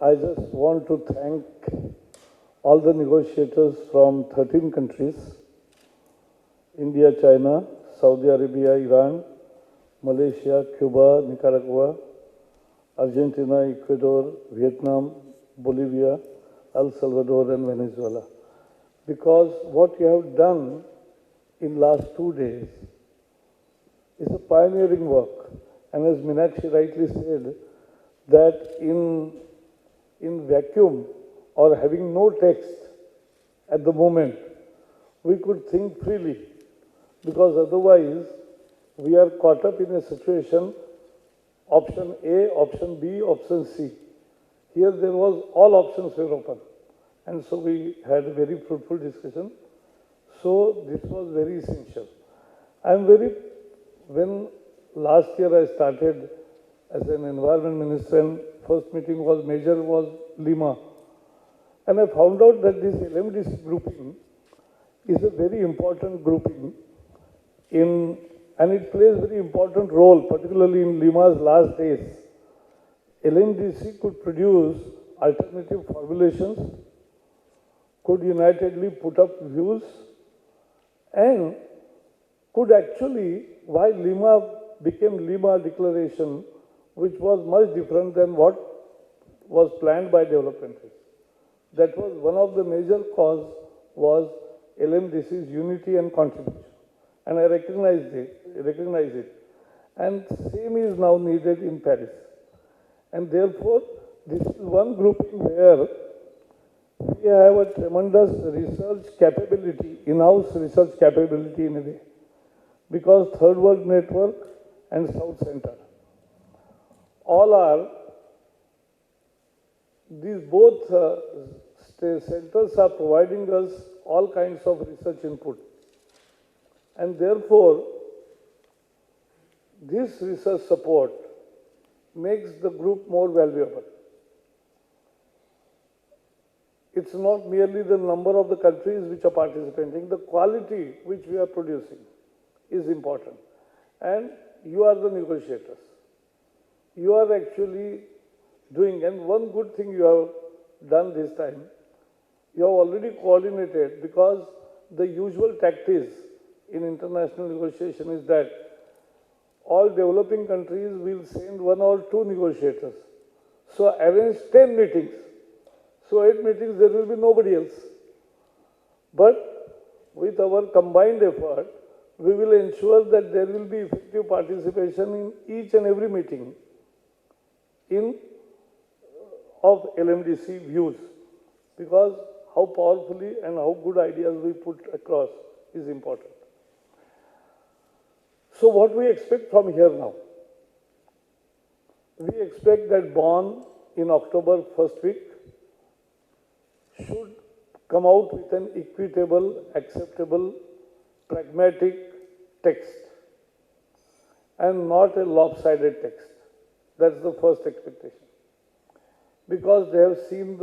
I just want to thank all the negotiators from 13 countries, India, China, Saudi Arabia, Iran, Malaysia, Cuba, Nicaragua, Argentina, Ecuador, Vietnam, Bolivia, El Salvador and Venezuela. Because what you have done in last 2 days is a pioneering work. And as Meenakshi rightly said, that in vacuum or having no text at the moment, we could think freely, because otherwise we are caught up in a situation, option A, option B, option C. Here there was all options were open. And so we had a very fruitful discussion. So this was very essential. When last year I started as an environment minister and first meeting was major was Lima. And I found out that this LMDC grouping is a very important grouping and it plays a very important role, particularly in Lima's last days. LMDC could produce alternative formulations, could unitedly put up views, and could actually, while Lima became Lima Declaration, which was much different than what was planned by development. That was one of the major cause was LMDC's unity and contribution. And I recognize it. And same is now needed in Paris. And therefore, this is one grouping where we have a tremendous research capability, in-house research capability in a way. Because Third World Network and South Center, all are, these both centers are providing us all kinds of research input. And therefore, this research support makes the group more valuable. It's not merely the number of the countries which are participating, the quality which we are producing is important. And you are the negotiators. You are actually doing, and one good thing you have done this time, you have already coordinated, because the usual tactics in international negotiation is that all developing countries will send 1 or 2 negotiators. So arrange 10 meetings. So 8 meetings, there will be nobody else. But with our combined effort, we will ensure that there will be effective participation in each and every meeting of LMDC views, because how powerfully and how good ideas we put across is important. So what we expect from here now? We expect that Bonn in October first week should come out with an equitable, acceptable, pragmatic text and not a lopsided text. That's the first expectation. Because they have seen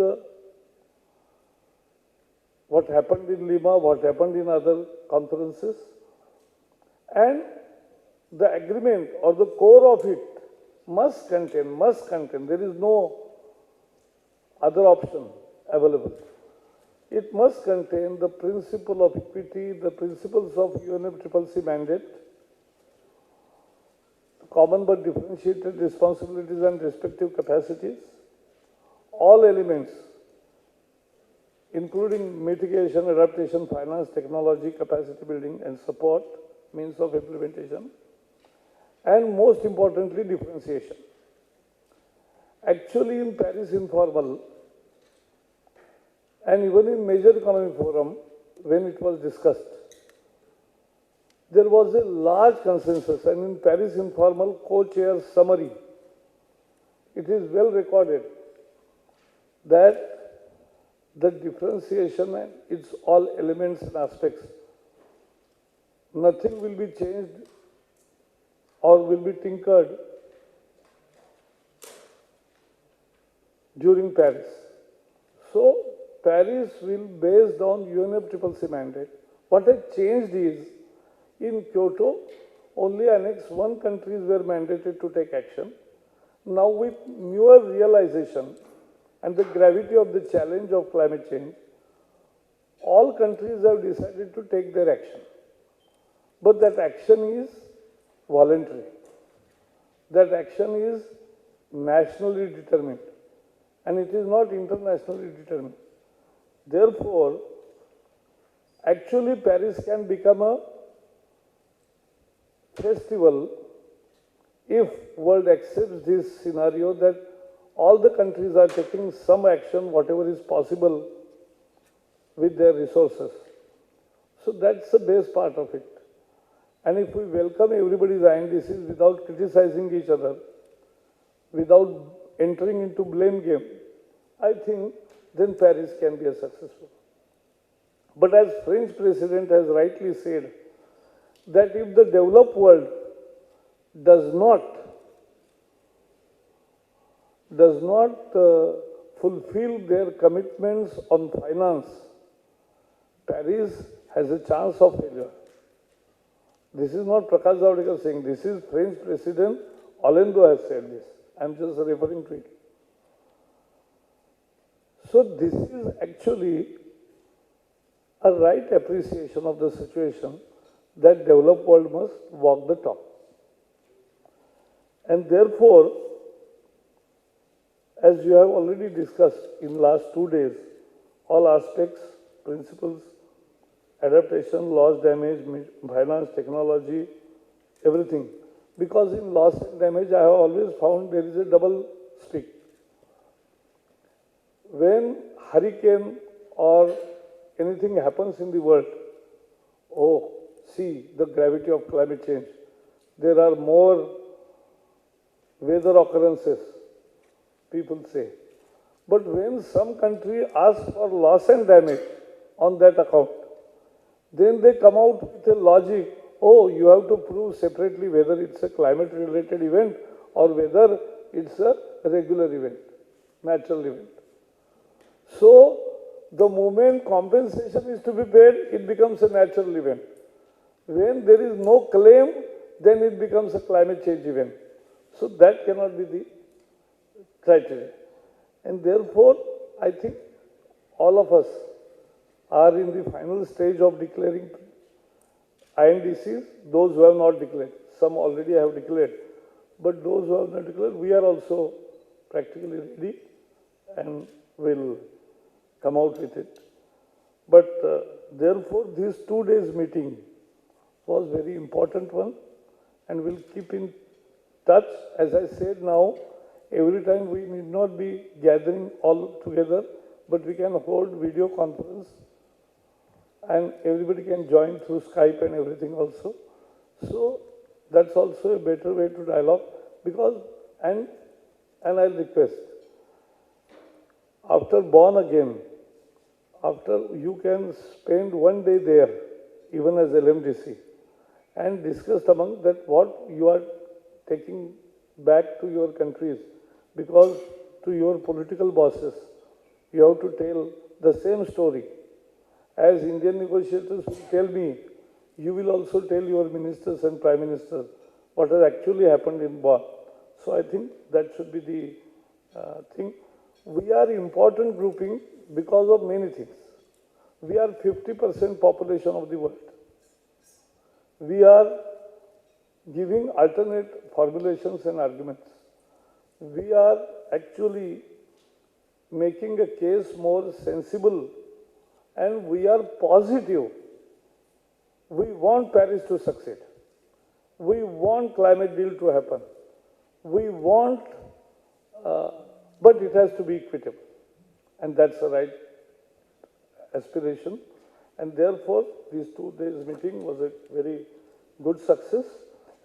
what happened in Lima, what happened in other conferences, and the agreement or the core of it must contain, there is no other option available. It must contain the principle of equity, the principles of UNFCCC mandate, common but differentiated responsibilities and respective capacities, all elements, including mitigation, adaptation, finance, technology, capacity building and support, means of implementation, and most importantly, differentiation. Actually, in Paris Informal, and even in major economic forum, when it was discussed, there was a large consensus, and in Paris Informal co-chair summary, it is well recorded that the differentiation and its all elements and aspects, nothing will be changed or will be tinkered during Paris. So Paris will, based on UNFCCC mandate, what has changed is, in Kyoto, only Annex 1 countries were mandated to take action. Now with newer realization and the gravity of the challenge of climate change, all countries have decided to take their action. But that action is voluntary. That action is nationally determined, and it is not internationally determined. Therefore, actually Paris can become a festival if world accepts this scenario that all the countries are taking some action, whatever is possible with their resources. So that's the base part of it. And if we welcome everybody's INDCs without criticizing each other, without entering into blame game, I think then Paris can be a successful. But as French president has rightly said, that if the developed world does not fulfill their commitments on finance, Paris has a chance of failure. This is not Prakash Javadekar saying, this is French President Hollande has said this. I am just referring to it. So this is actually a right appreciation of the situation that developed world must walk the talk. And therefore, as you have already discussed in last 2 days, all aspects, principles, adaptation, loss, damage, finance, technology, everything. Because in loss and damage, I have always found there is a double stick. When hurricane or anything happens in the world, oh, see the gravity of climate change. There are more weather occurrences, people say. But when some country asks for loss and damage on that account, then they come out with a logic, oh, you have to prove separately whether it's a climate-related event or whether it's a regular event, natural event. So, the moment compensation is to be paid, it becomes a natural event. When there is no claim, then it becomes a climate change event. So, that cannot be the criteria. And therefore, I think all of us are in the final stage of declaring INDCs, those who have not declared. Some already have declared. But those who have not declared, we are also practically ready and will come out with it. But therefore, this 2 days meeting was very important one, and we'll keep in touch. As I said now, every time we need not be gathering all together, but we can hold video conference and everybody can join through Skype and everything also. So that's also a better way to dialogue, because, and I'll request, after born again, after you can spend 1 day there, even as LMDC, and discuss among that what you are taking back to your countries, because to your political bosses, you have to tell the same story. As Indian negotiators will tell me, you will also tell your ministers and prime ministers what has actually happened in Bonn. So I think that should be the thing. We are important grouping because of many things. We are 50% population of the world. We are giving alternate formulations and arguments. We are actually making a case more sensible, and we are positive. We want Paris to succeed. We want climate deal to happen. We want, but it has to be equitable. And that's the right aspiration. And therefore, this 2 days meeting was a very good success.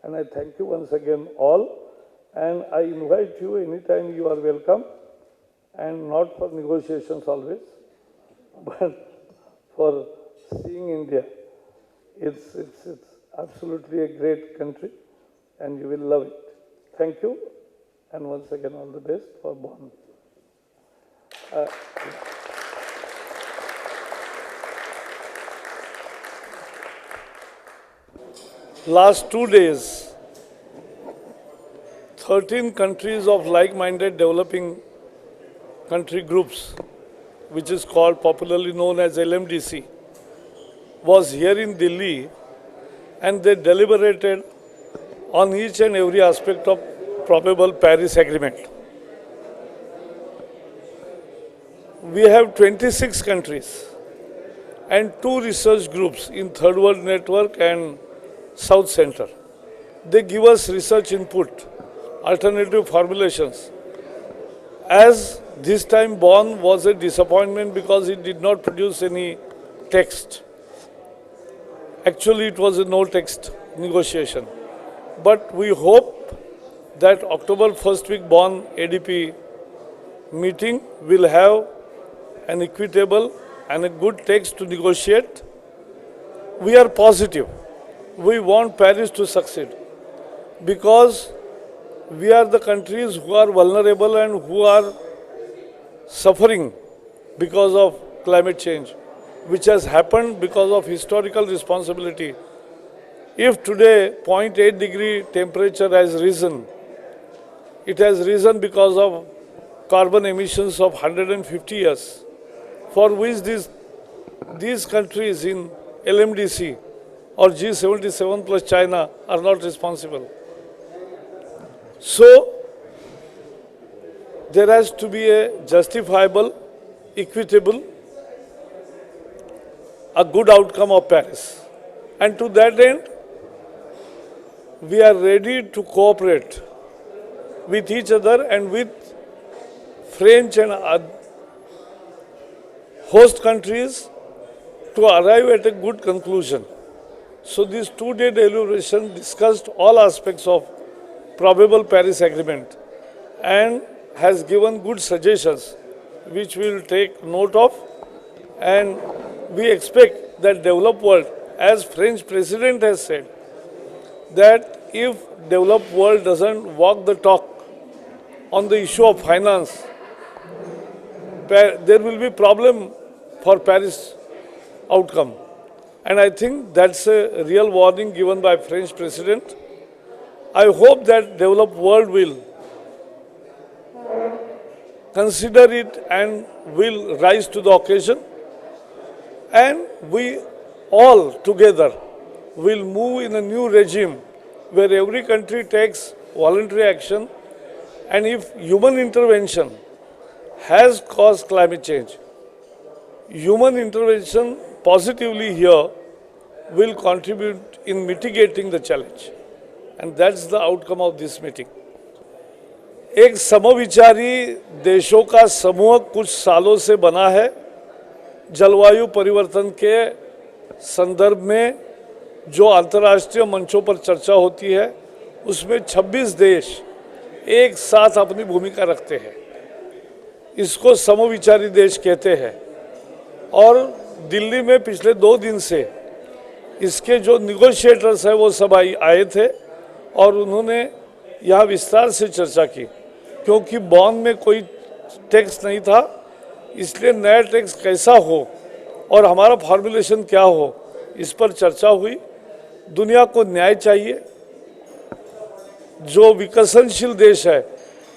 And I thank you once again all. And I invite you anytime you are welcome. And not for negotiations always, but for seeing India. It's absolutely a great country, and you will love it. Thank you, and once again all the best for Bonn. Last 2 days, 13 countries of like-minded developing country groups, which is called popularly known as LMDC, was here in Delhi, and they deliberated on each and every aspect of probable Paris Agreement. We have 26 countries and 2 research groups in Third World Network and South Center. They give us research input, alternative formulations. As this time Bonn was a disappointment because it did not produce any text. Actually, it was a no-text negotiation. But we hope that October first week Bonn ADP meeting will have an equitable and a good text to negotiate. We are positive. We want Paris to succeed because we are the countries who are vulnerable and who are suffering because of climate change, which has happened because of historical responsibility. If today 0.8 degree temperature has risen, it has risen because of carbon emissions of 150 years, for which these countries in LMDC or G77 plus China are not responsible. So, there has to be a justifiable, equitable, a good outcome of Paris. And to that end, we are ready to cooperate with each other and with French and host countries to arrive at a good conclusion. So this 2-day deliberation discussed all aspects of probable Paris Agreement and has given good suggestions which we will take note of, and we expect that developed world, as French President has said, that if developed world doesn't walk the talk on the issue of finance, there will be problem for Paris outcome. And I think that's a real warning given by French President. I hope that developed world will consider it and will rise to the occasion, and we all together will move in a new regime where every country takes voluntary action, and if human intervention has caused climate change, human intervention positively here will contribute in mitigating the challenge, and that's the outcome of this meeting. एक समविचारी देशों का समूह कुछ सालों से बना है जलवायु परिवर्तन के संदर्भ में। जो अंतर्राष्ट्रीय मंचों पर चर्चा होती है उसमें 26 देश एक साथ अपनी भूमिका रखते हैं, इसको समविचारी देश कहते हैं। और दिल्ली में पिछले 2 दिन से इसके जो निगोशिएटर्स हैं वो सब आए थे और उन्होंने यहाँ विस्तार से चर्चा की। क्योंकि बॉन में कोई टैक्स नहीं था, इसलिए नया टैक्स कैसा हो और हमारा फॉर्मुलेशन क्या हो, इस पर चर्चा हुई। दुनिया को न्याय चाहिए, जो विकसनशील देश है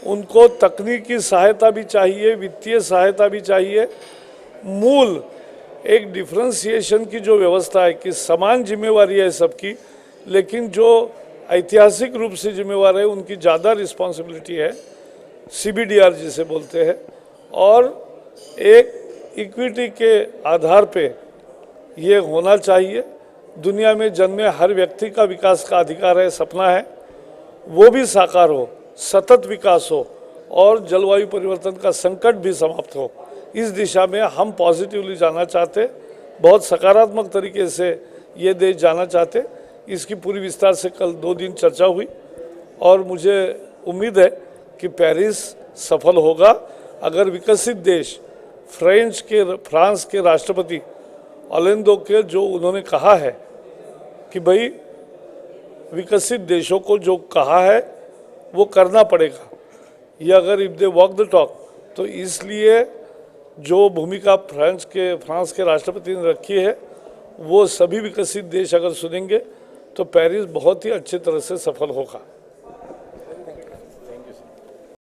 उनको तकनीकी सहायता भी चाहिए, वित्तीय सहायता भी चाहिए। मूल एक डिफरेंशिएशन की जो व्यवस्था है कि समान जिम्मेवारी है सबकी, लेकिन जो ऐतिहासिक रूप से जिम्मेवार है उनकी ज़्यादा रिस्पॉन्सिबिलिटी है, CBDR जिसे बोलते हैं। और एक इक्विटी के आधार पे ये होना चाहिए। दुनिया में जन्मे हर व्यक्ति का विकास का अधिकार है, सपना है, वो भी साकार हो, सतत विकास हो और जलवायु परिवर्तन का संकट भी समाप्त हो। इस दिशा में हम पॉजिटिवली जाना चाहते, बहुत सकारात्मक तरीके से ये देश जाना चाहते। इसकी पूरी विस्तार से कल 2 दिन चर्चा हुई और मुझे उम्मीद है कि पेरिस सफल होगा अगर विकसित देश फ्रांस के राष्ट्रपति ओलेंदो के जो उन्होंने कहा है कि भाई विकसित देशों को जो कहा है वो करना पड़ेगा, ये अगर if they walk the talk, तो इसलिए जो भूमिका फ्रांस के राष्ट्रपति ने रखी है वो सभी विकसित देश अगर सुनेंगे तो पेरिस बहुत ही अच्छी तरह से सफल होगा।